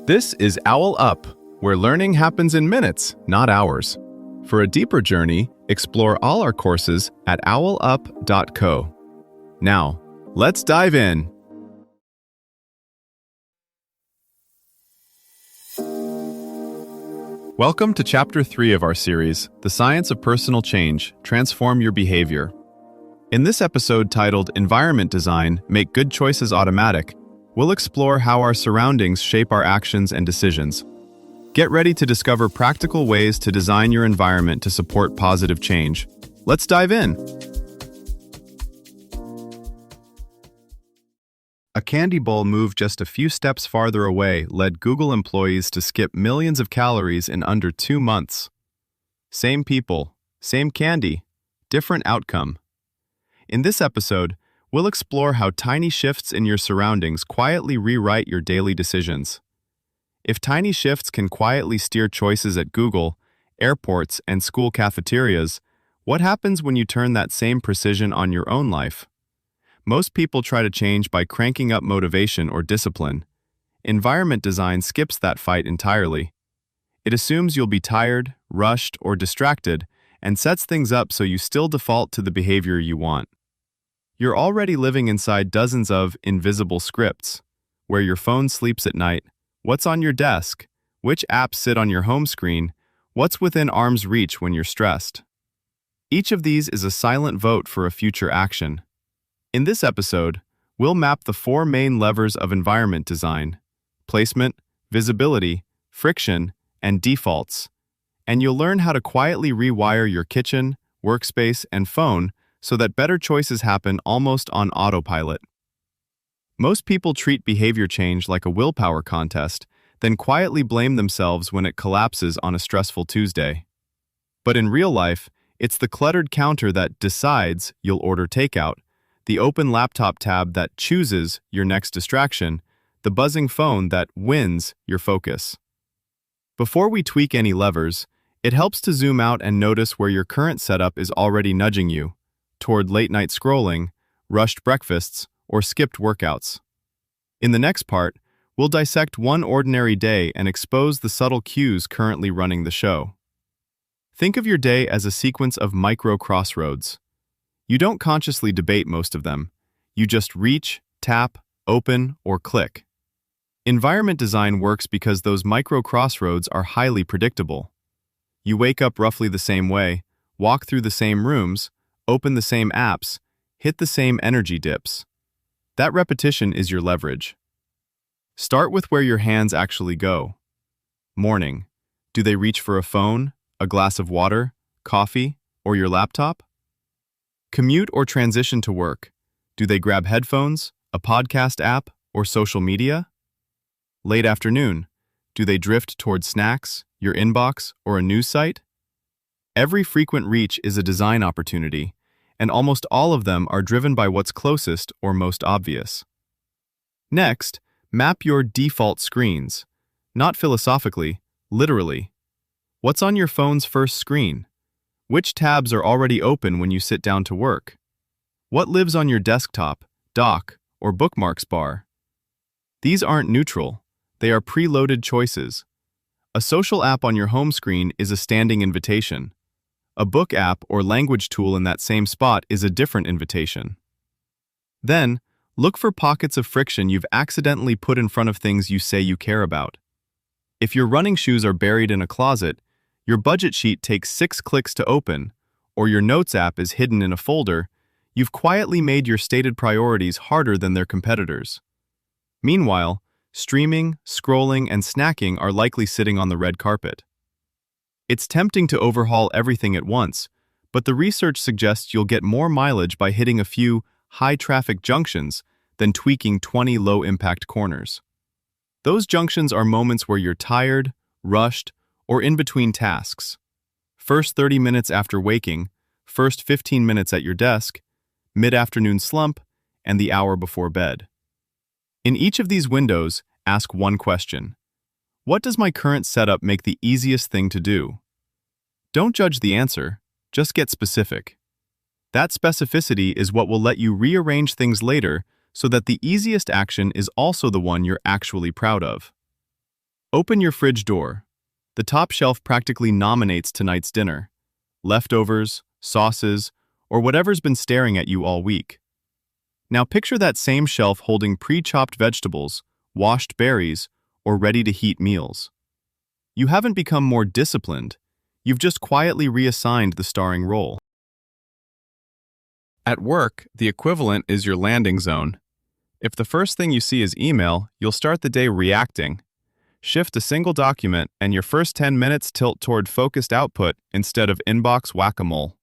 This is OwlUp, where learning happens in minutes, not hours. For a deeper journey, explore all our courses at owlup.co. Now, let's dive in. Welcome to Chapter 3 of our series, The Science of Personal Change, Transform Your Behavior. In this episode titled Environment Design, Make Good Choices Automatic, we'll explore how our surroundings shape our actions and decisions. Get ready to discover practical ways to design your environment to support positive change. Let's dive in. A candy bowl moved just a few steps farther away led Google employees to skip millions of calories in under 2 months. Same people, same candy, different outcome. In this episode, we'll explore how tiny shifts in your surroundings quietly rewrite your daily decisions. If tiny shifts can quietly steer choices at Google, airports, and school cafeterias, what happens when you turn that same precision on your own life? Most people try to change by cranking up motivation or discipline. Environment design skips that fight entirely. It assumes you'll be tired, rushed, or distracted, and sets things up so you still default to the behavior you want. You're already living inside dozens of invisible scripts, where your phone sleeps at night, what's on your desk, which apps sit on your home screen, what's within arm's reach when you're stressed. Each of these is a silent vote for a future action. In this episode, we'll map the 4 main levers of environment design: placement, visibility, friction, and defaults. And you'll learn how to quietly rewire your kitchen, workspace, and phone so that better choices happen almost on autopilot. Most people treat behavior change like a willpower contest, then quietly blame themselves when it collapses on a stressful Tuesday. But in real life, it's the cluttered counter that decides you'll order takeout, the open laptop tab that chooses your next distraction, the buzzing phone that wins your focus. Before we tweak any levers, it helps to zoom out and notice where your current setup is already nudging you toward late-night scrolling, rushed breakfasts, or skipped workouts. In the next part, we'll dissect one ordinary day and expose the subtle cues currently running the show. Think of your day as a sequence of micro-crossroads. You don't consciously debate most of them. You just reach, tap, open, or click. Environment design works because those micro-crossroads are highly predictable. You wake up roughly the same way, walk through the same rooms, open the same apps, hit the same energy dips. That repetition is your leverage. Start with where your hands actually go. Morning. Do they reach for a phone, a glass of water, coffee, or your laptop? Commute or transition to work. Do they grab headphones, a podcast app, or social media? Late afternoon. Do they drift toward snacks, your inbox, or a news site? Every frequent reach is a design opportunity, and almost all of them are driven by what's closest or most obvious. Next, map your default screens. Not philosophically, literally. What's on your phone's first screen? Which tabs are already open when you sit down to work? What lives on your desktop, dock, or bookmarks bar? These aren't neutral. They are preloaded choices. A social app on your home screen is a standing invitation. A book app or language tool in that same spot is a different invitation. Then, look for pockets of friction you've accidentally put in front of things you say you care about. If your running shoes are buried in a closet, your budget sheet takes 6 clicks to open, or your notes app is hidden in a folder, you've quietly made your stated priorities harder than their competitors. Meanwhile, streaming, scrolling, and snacking are likely sitting on the red carpet. It's tempting to overhaul everything at once, but the research suggests you'll get more mileage by hitting a few high-traffic junctions than tweaking 20 low-impact corners. Those junctions are moments where you're tired, rushed, or in between tasks. First 30 minutes after waking, first 15 minutes at your desk, mid-afternoon slump, and the hour before bed. In each of these windows, ask one question. What does my current setup make the easiest thing to do? Don't judge the answer, just get specific. That specificity is what will let you rearrange things later so that the easiest action is also the one you're actually proud of. Open your fridge door. The top shelf practically nominates tonight's dinner. Leftovers, sauces, or whatever's been staring at you all week. Now picture that same shelf holding pre-chopped vegetables, washed berries, or ready-to-heat meals. You haven't become more disciplined, you've just quietly reassigned the starring role. At work, the equivalent is your landing zone. If the first thing you see is email, you'll start the day reacting. Shift a single document and your first 10 minutes tilt toward focused output instead of inbox whack-a-mole.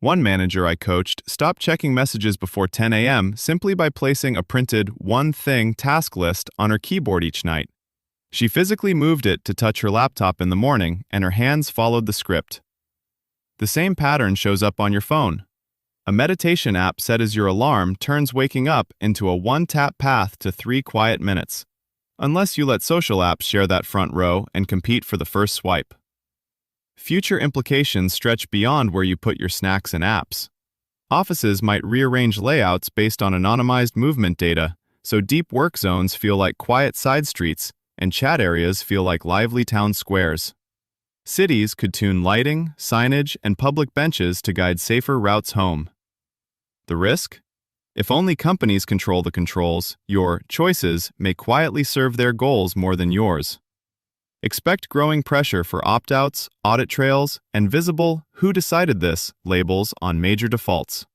One manager I coached stopped checking messages before 10 a.m. simply by placing a printed one thing task list on her keyboard each night. She physically moved it to touch her laptop in the morning, and her hands followed the script. The same pattern shows up on your phone. A meditation app set as your alarm turns waking up into a one-tap path to 3 quiet minutes, unless you let social apps share that front row and compete for the first swipe. Future implications stretch beyond where you put your snacks and apps. Offices might rearrange layouts based on anonymized movement data, so deep work zones feel like quiet side streets and chat areas feel like lively town squares. Cities could tune lighting, signage, and public benches to guide safer routes home. The risk? If only companies control the controls, your choices may quietly serve their goals more than yours. Expect growing pressure for opt-outs, audit trails, and visible "Who decided this" labels on major defaults.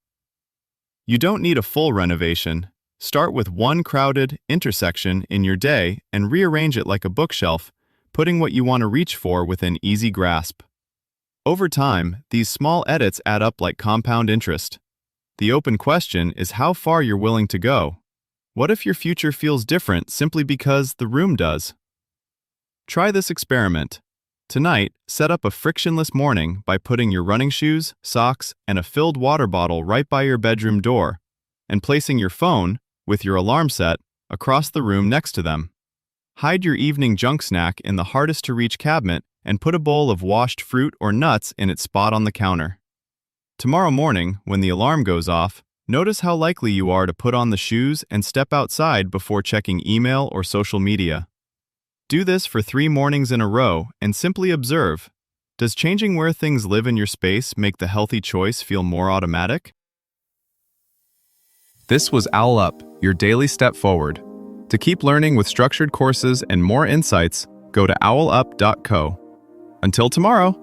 You don't need a full renovation. Start with one crowded intersection in your day and rearrange it like a bookshelf, putting what you want to reach for within easy grasp. Over time, these small edits add up like compound interest. The open question is how far you're willing to go. What if your future feels different simply because the room does? Try this experiment. Tonight, set up a frictionless morning by putting your running shoes, socks, and a filled water bottle right by your bedroom door, and placing your phone, with your alarm set, across the room next to them. Hide your evening junk snack in the hardest-to-reach cabinet and put a bowl of washed fruit or nuts in its spot on the counter. Tomorrow morning, when the alarm goes off, notice how likely you are to put on the shoes and step outside before checking email or social media. Do this for 3 mornings in a row and simply observe. Does changing where things live in your space make the healthy choice feel more automatic? This was OwlUp, your daily step forward. To keep learning with structured courses and more insights, go to owlup.co. Until tomorrow!